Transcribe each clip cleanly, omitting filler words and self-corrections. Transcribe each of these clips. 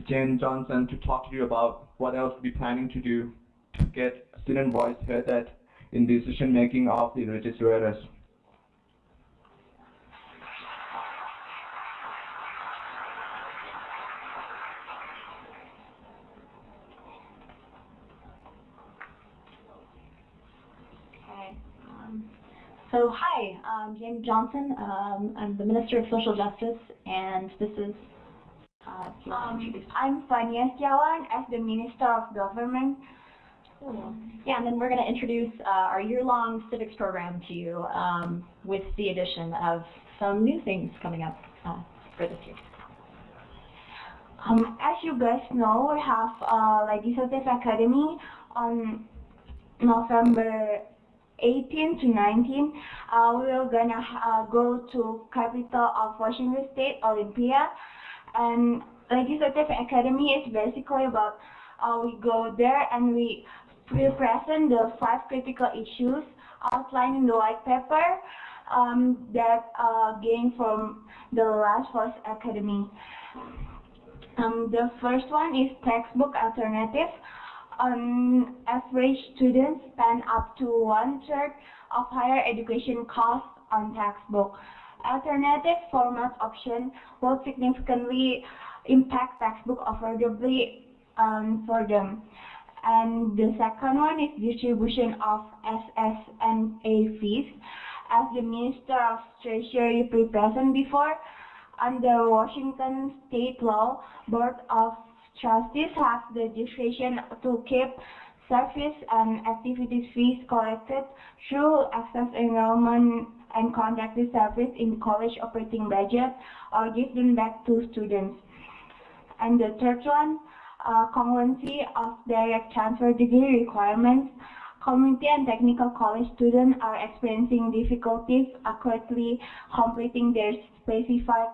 Jane Johnson to talk to you about what else we're planning to do to get student voice heard in decision making of the registrators. So hi, I'm Jane Johnson. I'm the Minister of Social Justice, and this is. I'm Fania Setiawan as the Minister of Government. Yeah, and then we're going to introduce our year-long civics program to you with the addition of some new things coming up for this year. As you guys know, we have Legislative Academy on November 18 to 19. We're gonna go to capital of Washington State, Olympia, and Legislative Academy is basically about we go there and we present the 5 critical issues outlined in the white paper that gained from the last Force Academy. The first one is textbook alternative. On average, students spend up to 1/3 of higher education costs on textbook. Alternative format option will significantly impact textbook affordability for them. And the second one is distribution of SSNA fees. As the Minister of Treasury present before, under Washington state law, Board of Trustees have the discretion to keep service and activities fees collected through excess enrollment and conducted service in college operating budget or give them back to students. And the third one, congruency of direct transfer degree requirements. Community and technical college students are experiencing difficulties accurately completing their specified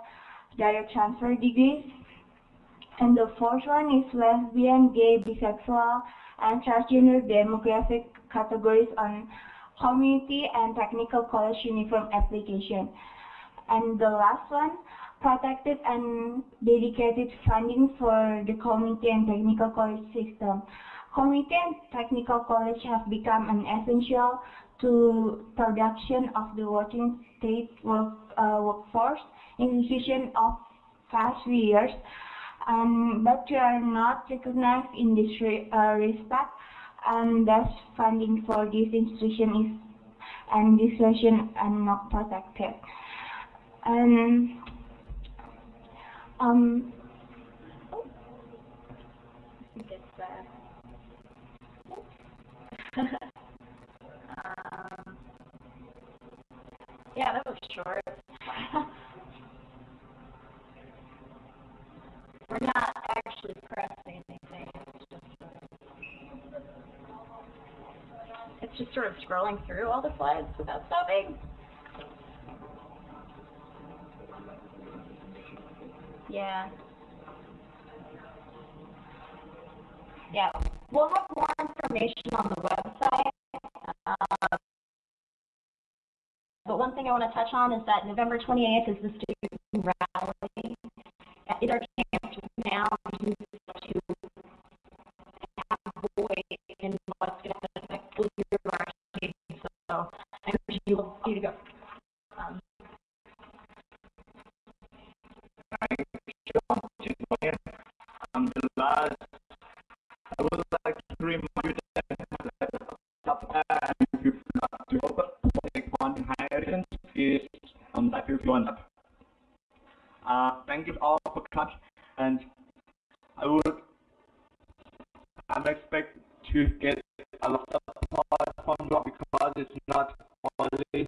direct transfer degrees. And the fourth one is lesbian, gay, bisexual, and transgender demographic categories on community and technical college uniform application. And the last one, protected and dedicated funding for the community and technical college system. Community and technical college have become an essential to production of the working state workforce institution of past few years. But we are not recognized in this respect, and thus funding for this institution is and discretion and not protected. And yeah, that was short. We're not actually pressing anything. It's just sort of scrolling through all the slides without stopping. Yeah. Yeah. We'll have more information on the website. But one thing I want to touch on is that November 28th is the student rally. It's our chance now to have a voice in what's going to affect the year of our students. So I urge you to go. The last, I would like to remind you that if you not to open public funding higher is that if you want. Thank you all for coming, and I'm expect to get a lot of support from you because it's not only